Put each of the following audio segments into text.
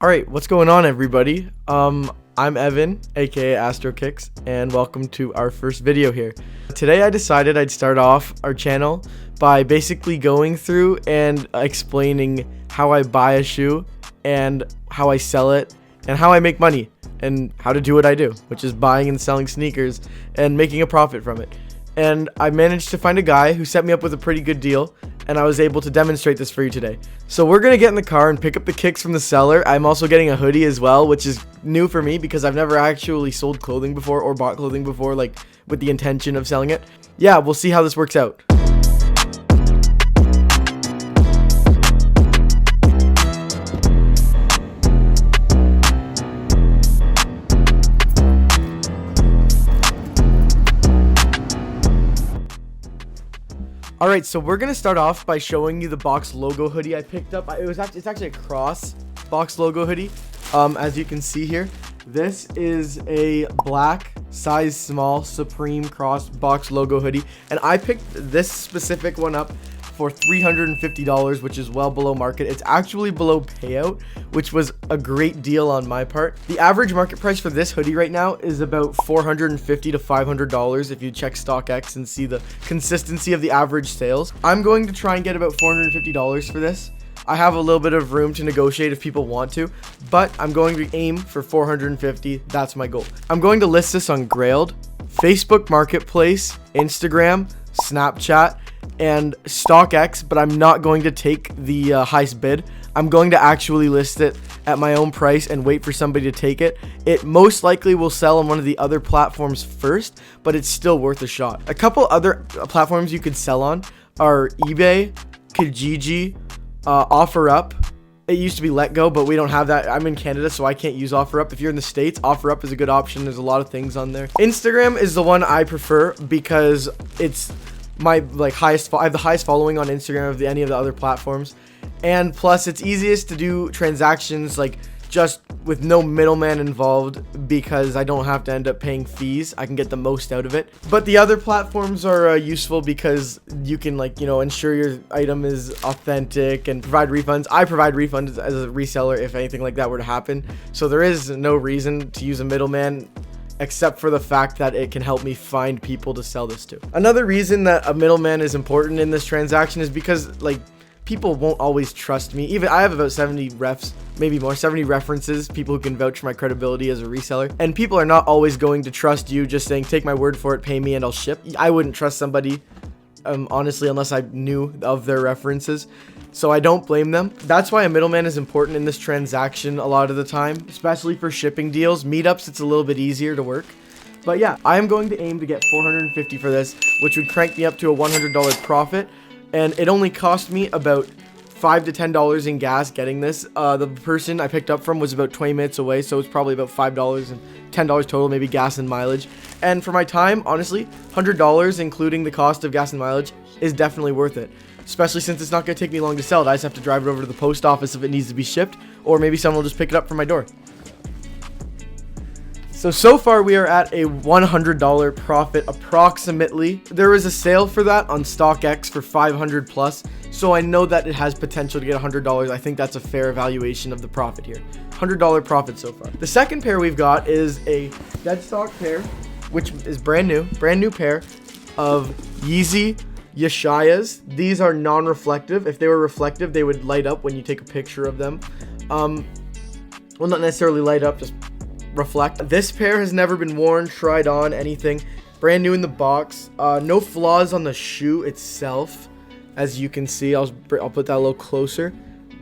All right, what's going on, everybody? I'm Evan, aka AstroKicks, and welcome to our first video here. Today I decided I'd start off our channel by basically going through and explaining how I buy a shoe and how I sell it and how I make money and how to do what I do, which is buying and selling sneakers and making a profit from it. And I managed to find a guy who set me up with a pretty good deal, and I was able to demonstrate this for you today. So we're gonna get in the car and pick up the kicks from the seller. I'm also getting a hoodie as well, which is new for me because I've never actually sold clothing before or bought clothing before, like with the intention of selling it. Yeah, we'll see how this works out. Alright, so we're gonna start off by showing you the box logo hoodie I picked up. It's actually a cross box logo hoodie. As you can see here, this is a black size small Supreme cross box logo hoodie, and I picked this specific one up for $350, which is well below market. It's actually below payout, which was a great deal on my part. The average market price for this hoodie right now is about $450 to $500 if you check StockX and see the consistency of the average sales. I'm going to try and get about $450 for this. I have a little bit of room to negotiate if people want to, but I'm going to aim for $450. That's my goal. I'm going to list this on Grailed, Facebook Marketplace, Instagram, Snapchat, and StockX, but I'm not going to take the highest bid. I'm going to actually list it at my own price and wait for somebody to take it. It most likely will sell on one of the other platforms first, but it's still worth a shot. A couple other platforms you could sell on are eBay, Kijiji, OfferUp. It used to be Let Go, but we don't have that. I'm in Canada, so I can't use OfferUp. If you're in the States, OfferUp is a good option. There's a lot of things on there. Instagram is the one I prefer because it's my I have the highest following on Instagram of any of the other platforms, and plus it's easiest to do transactions like just with no middleman involved because I don't have to end up paying fees. I can get the most out of it. But the other platforms are useful because you can ensure your item is authentic and provide refunds. I provide refunds as a reseller if anything like that were to happen, so there is no reason to use a middleman except for the fact that it can help me find people to sell this to. Another reason that a middleman is important in this transaction is because people won't always trust me. Even I have about 70 refs, maybe more, 70 references, people who can vouch for my credibility as a reseller. And people are not always going to trust you just saying, take my word for it, pay me and I'll ship. I wouldn't trust somebody, honestly, unless I knew of their references. So I don't blame them. That's why a middleman is important in this transaction a lot of the time, especially for shipping deals. Meetups, it's a little bit easier to work. But yeah, I am going to aim to get $450 for this, which would crank me up to a $100 profit. And it only cost me about $5 to $10 in gas getting this. The person I picked up from was about 20 minutes away, so it's probably about $5 and $10 total, maybe gas and mileage. And for my time, honestly, $100, including the cost of gas and mileage, is definitely worth it. Especially since it's not going to take me long to sell it. I just have to drive it over to the post office if it needs to be shipped, or maybe someone will just pick it up from my door. So far we are at a $100 profit approximately. There is a sale for that on StockX for 500 plus, so I know that it has potential to get $100. I think that's a fair evaluation of the profit here. $100 profit so far. The second pair we've got is a dead stock pair, which is brand new pair of Yeezy Yashayas. These are non-reflective. If they were reflective, they would light up when you take a picture of them. Well, not necessarily light up, just reflect. This pair has never been worn, tried on, anything. Brand new in the box. No flaws on the shoe itself, as you can see. I'll put that a little closer.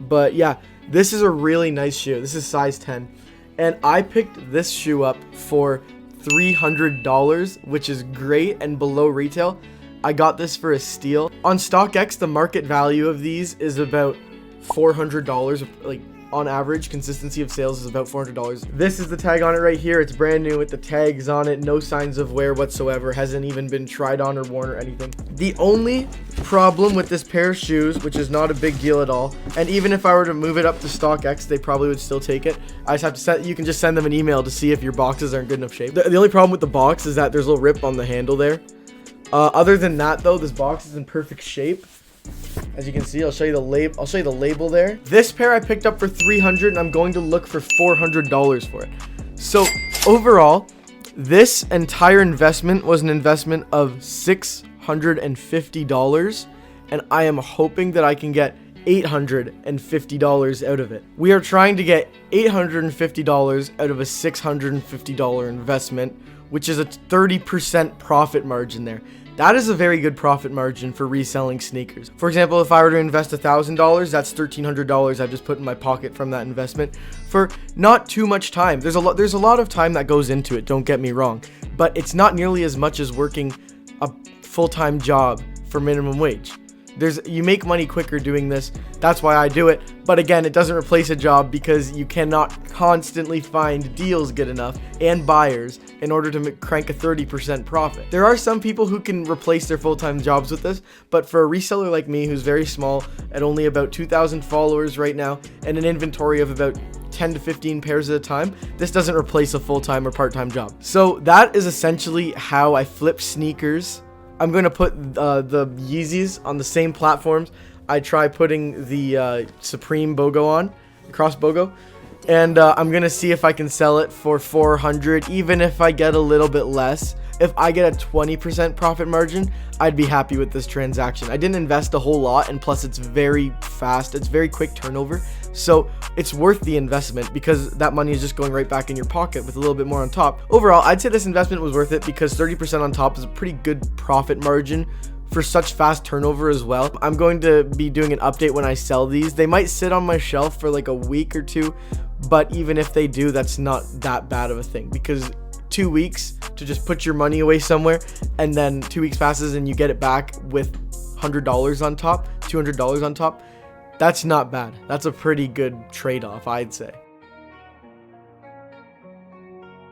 But yeah, this is a really nice shoe. This is size 10. And I picked this shoe up for $300, which is great and below retail. I got this for a steal. On StockX, the market value of these is about $400. On average, consistency of sales is about $400. This is the tag on it right here. It's brand new with the tags on it. No signs of wear whatsoever. Hasn't even been tried on or worn or anything. The only problem with this pair of shoes, which is not a big deal at all, and even if I were to move it up to StockX, they probably would still take it. I just have to send, you can just send them an email to see if your boxes are in good enough shape. The only problem with the box is that there's a little rip on the handle there. Other than that though, this box is in perfect shape. As you can see, I'll show you the label there. This pair I picked up for $300 and I'm going to look for $400 for it. So overall, this entire investment was an investment of $650, and I am hoping that I can get $850 out of it. We are trying to get $850 out of a $650 investment, which is a 30% profit margin there. That is a very good profit margin for reselling sneakers. For example, if I were to invest $1,000, that's $1,300 I've just put in my pocket from that investment for not too much time. There's a lot of time that goes into it, don't get me wrong, but it's not nearly as much as working a full-time job for minimum wage. You make money quicker doing this. That's why I do it. But again, it doesn't replace a job because you cannot constantly find deals good enough and buyers in order to crank a 30% profit. There are some people who can replace their full-time jobs with this, but for a reseller like me who's very small at only about 2,000 followers right now and an inventory of about 10 to 15 pairs at a time, this doesn't replace a full-time or part-time job. So that is essentially how I flip sneakers. I'm going to put the Yeezys on the same platforms I try putting the Supreme BOGO on, Cross BOGO, and I'm going to see if I can sell it for $400, even if I get a little bit less. If I get a 20% profit margin, I'd be happy with this transaction. I didn't invest a whole lot, and plus it's very fast. It's very quick turnover. So it's worth the investment because that money is just going right back in your pocket with a little bit more on top. Overall, I'd say this investment was worth it because 30% on top is a pretty good profit margin for such fast turnover as well. I'm going to be doing an update when I sell these. They might sit on my shelf for like a week or two, but even if they do, that's not that bad of a thing because 2 weeks to just put your money away somewhere and then 2 weeks passes and you get it back with $100 on top, $200 on top. That's not bad. That's a pretty good trade-off, I'd say.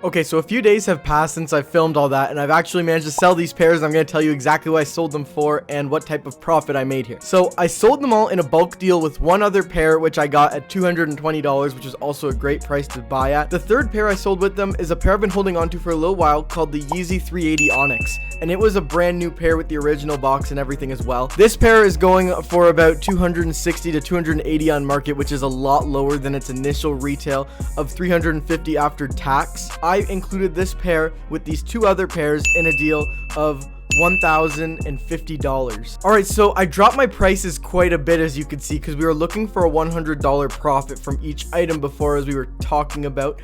Okay, so a few days have passed since I filmed all that, and I've actually managed to sell these pairs, and I'm going to tell you exactly what I sold them for and what type of profit I made here. So I sold them all in a bulk deal with one other pair, which I got at $220, which is also a great price to buy at. The third pair I sold with them is a pair I've been holding on to for a little while called the Yeezy 380 Onyx, and it was a brand new pair with the original box and everything as well. This pair is going for about $260 to $280 on market, which is a lot lower than its initial retail of $350 after tax. I included this pair with these two other pairs in a deal of $1,050. Alright, so I dropped my prices quite a bit, as you can see, because we were looking for a $100 profit from each item before, as we were talking about.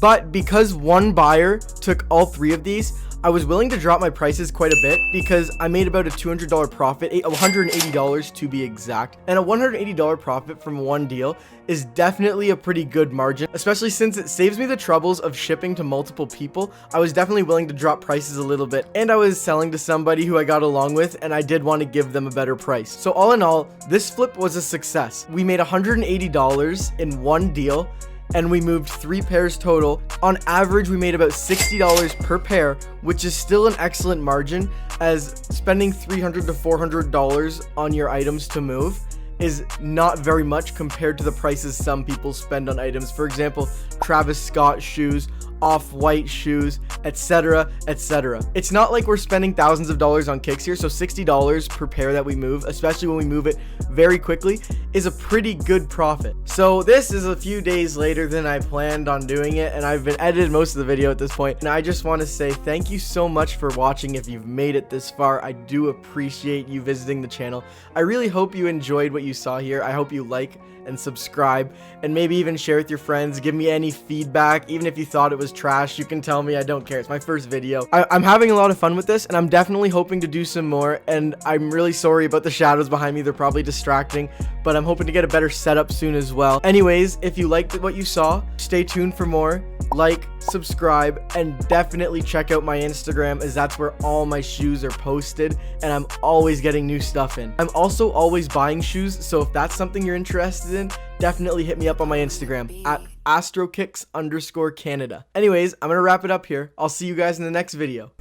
But because one buyer took all three of these, I was willing to drop my prices quite a bit because I made about a $200 profit, $180 to be exact. And a $180 profit from one deal is definitely a pretty good margin, especially since it saves me the troubles of shipping to multiple people. I was definitely willing to drop prices a little bit, and I was selling to somebody who I got along with, and I did want to give them a better price. So all in all, this flip was a success. We made $180 in one deal, and we moved 3 pairs total. On average, we made about $60 per pair, which is still an excellent margin, as spending $300 to $400 on your items to move is not very much compared to the prices some people spend on items. For example, Travis Scott shoes, Off-White shoes, etc, etc. It's not like we're spending thousands of dollars on kicks here, so $60 per pair that we move, especially when we move it very quickly, is a pretty good profit. So this is a few days later than I planned on doing it, and I've been edited most of the video at this point, and I just want to say thank you so much for watching. If you've made it this far, I do appreciate you visiting the channel. I really hope you enjoyed what you saw here. I hope you like and subscribe, and maybe even share with your friends. Give me any feedback. Even if you thought it was trash, you can tell me. I don't care. It's my first video. I'm having a lot of fun with this, and I'm definitely hoping to do some more, and I'm really sorry about the shadows behind me. They're probably distracting, but I'm hoping to get a better setup soon as well. Anyways, if you liked what you saw, stay tuned for more. Like, subscribe, and definitely check out my Instagram, as that's where all my shoes are posted, and I'm always getting new stuff in. I'm also always buying shoes, so if that's something you're interested in, definitely hit me up on my Instagram at astrokicks_Canada. Anyways, I'm gonna wrap it up here. I'll see you guys in the next video.